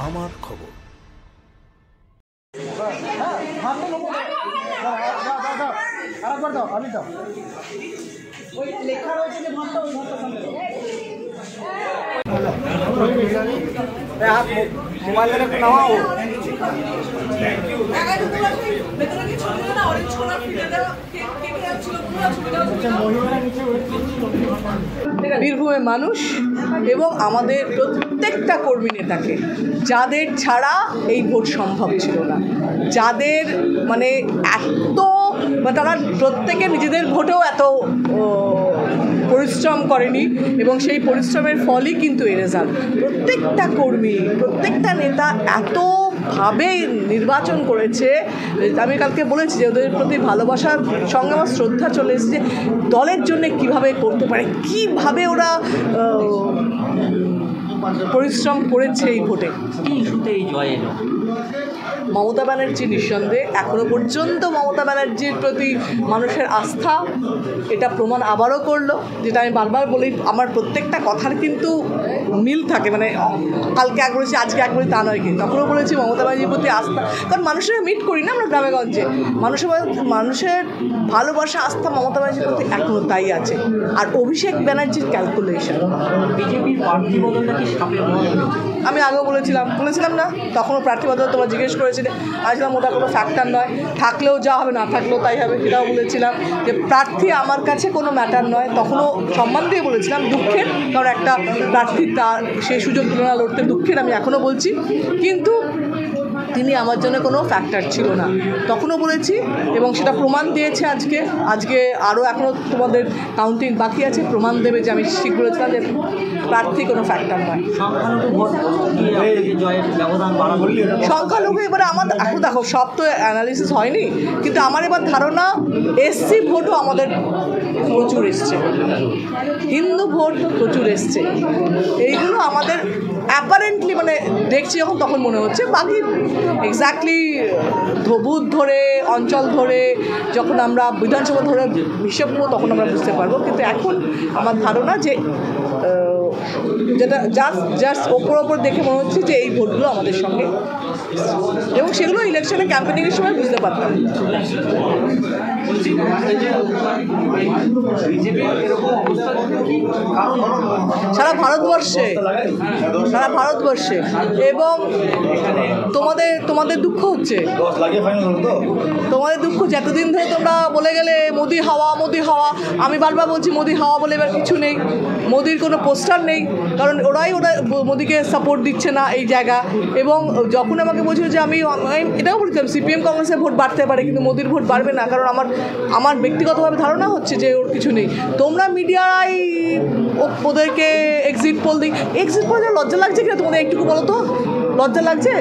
আমার খবর। বীরভূমের মানুষ এবং আমাদের প্রত্যেকটা কর্মী নেতাকে, যাদের ছাড়া এই ভোট সম্ভব ছিল না, যাদের মানে এত তারা প্রত্যেকে নিজেদের ভোটেও এত পরিশ্রম করেনি এবং সেই পরিশ্রমের ফলই কিন্তু এই রেজাল্ট। প্রত্যেকটা কর্মী, প্রত্যেকটা নেতা এতভাবে নির্বাচন করেছে। আমি কালকে বলেছি যে ওদের প্রতি ভালোবাসার সঙ্গে আমার শ্রদ্ধা চলে এসেছে। দলের জন্য কিভাবে করতে পারে, কিভাবে ওরা পরিশ্রম করেছে এই ভোটে। এই জয় এলো মমতা ব্যানার্জি নিঃসন্দেহে, এখনও পর্যন্ত মমতা ব্যানার্জির প্রতি মানুষের আস্থা এটা প্রমাণ আবারও করলো। যেটা আমি বারবার বলি, আমার প্রত্যেকটা কথার কিন্তু মিল থাকে, মানে কালকে এক বলেছি আজকে এক বলি তা নয়, কিন্তু তখনও বলেছি মমতা ব্যানার্জির প্রতি আস্থা, কারণ মানুষের মিট করি না আমরা গ্রামেগঞ্জে, মানুষের ভালোবাসা আস্থা মমতা ব্যানার্জির প্রতি এখনও তাই আছে। আর অভিষেক ব্যানার্জির ক্যালকুলেশন, বিজেপির প্রার্থী বদলটা কি সাপের মতো? আমি আগেও বলেছিলাম না, তখনও প্রার্থী বদল তোমার জিজ্ঞেস করেছিলে, আসলাম ওটা কোনো ফ্যাক্টর নয়, থাকলেও যা হবে, না থাকলেও তাই হবে, সেটাও বলেছিলাম যে প্রার্থী আমার কাছে কোনো ম্যাটার নয়। তখনও সম্মান দিয়ে বলেছিলাম, দুঃখের, কারণ একটা প্রার্থী তার সেই সুযোগ তুলনা লড়তে দুঃখের, আমি এখনও বলছি, কিন্তু তিনি আমার জন্য কোনো ফ্যাক্টর ছিল না, তখনও বলেছি এবং সেটা প্রমাণ দিয়েছে আজকে আরও এখনও তোমাদের কাউন্টিং বাকি আছে, প্রমাণ দেবে যে আমি ঠিক বলেছিলাম যে প্রার্থী কোনো ফ্যাক্টর নয়। সংখ্যালঘু এবারে আমার এখন দেখো সব তো অ্যানালিসিস হয়নি, কিন্তু আমার এবার ধারণা এসসি ভোটও আমাদের প্রচুর এসছে, হিন্দু ভোট প্রচুর এসছে, এইগুলো আমাদের অ্যাপারেন্টলি মানে দেখছি যখন তখন মনে হচ্ছে। বাকি এক্স্যাক্টলি বুথ ধরে অঞ্চল ধরে যখন আমরা বিধানসভা ধরে হিসেব করবো তখন আমরা বুঝতে পারবো, কিন্তু এখন আমার ধারণা যে যেটা জাস্ট ওপর দেখে মনে হচ্ছে যে এই ভোটগুলো আমাদের সঙ্গে, এবং সেগুলো ইলেকশনে ক্যাম্পেনিংয়ের সময় বুঝতে পারতাম। সারা ভারতবর্ষে এবং তোমাদের দুঃখ হচ্ছে, তোমাদের দুঃখ যতদিন ধরে তোমরা বলে গেলে মোদি হাওয়া, আমি বারবার বলছি মোদি হাওয়া বলে এবার কিছু নেই, মোদির কোনো পোস্টার নেই, কারণ ওরা মোদিকে সাপোর্ট দিচ্ছে না এই জায়গা। এবং যখন আমাকে বলছিল যে আমি এটাও বলছিলাম সিপিএম কংগ্রেসের ভোট বাড়তে পারে কিন্তু মোদির ভোট বাড়বে না, কারণ আমার ব্যক্তিগতভাবে ধারণা হচ্ছে যে ওর কিছু নেই। তোমরা মিডিয়ায় ওদেরকে এক্সিট পোল লজ্জা লাগছে কিনা তোমাদের একটু বলো তো, লজ্জা লাগছে?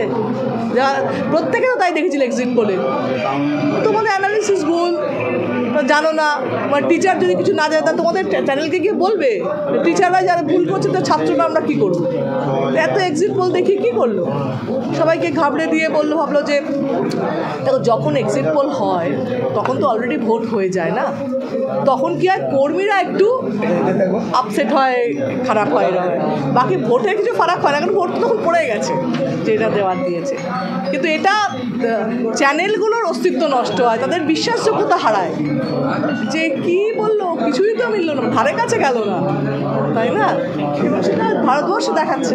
যা প্রত্যেকে তো তাই দেখেছিল এক্সিট পোলে, তোমাদের অ্যানালিসিস ভুল, জানো না। মানে টিচার যদি কিছু না জানে তা তোমাদের চ্যানেলকে গিয়ে বলবে, টিচাররা যারা ভুল করছে তার ছাত্ররা আমরা কী করবো? এত এক্সিট পোল দেখি কী করলো, সবাইকে ঘাবড়ে দিয়ে ভাবলো যে দেখো যখন এক্সিট পোল হয় তখন তো অলরেডি ভোট হয়ে যায় না, তখন কি হয় কর্মীরা একটু আপসেট হয়, খারাপ হয়, বাকি ভোটের কিছু ফারাক হয় না, কারণ ভোট তখন পড়ে গেছে যেটা দেওয়ার দিয়েছে। কিন্তু এটা চ্যানেলগুলোর অস্তিত্ব নষ্ট হয়, তাদের বিশ্বাসযোগ্যতা হারায়, যে কি বললো কিছুই তো মিললো না, ধারে কাছে গেল না, তাই না? সেটা ভারতবর্ষে দেখাচ্ছে।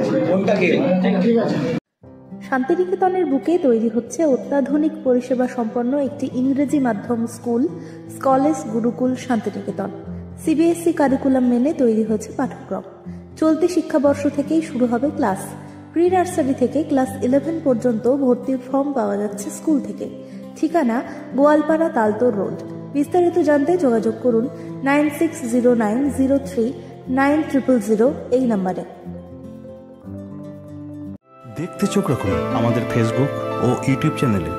শান্তিনিকেতনের বুকে তৈরি হচ্ছে অত্যাধুনিক পরিষেবা সম্পন্ন একটি ইংরেজি মাধ্যম স্কুল, স্কলেজ গুরুকুল শান্তিনিকেতন। সিবিএসই কারিকুলাম মেনে তৈরি হয়েছে পাঠ্যক্রম। চলতি শিক্ষাবর্ষ থেকেই শুরু হবে ক্লাস। প্রি নার্সারি থেকে ক্লাস 11 পর্যন্ত ভর্তির ফর্ম পাওয়া যাচ্ছে স্কুল থেকে। ঠিকানা গোয়ালপাড়া তালতোর রোড। বিস্তারিত জানতে যোগাযোগ করুন 9609039000 এই নম্বরে। দেখতে চোখ রাখুন আমাদের ফেসবুক ও ইউটিউব চ্যানেলে।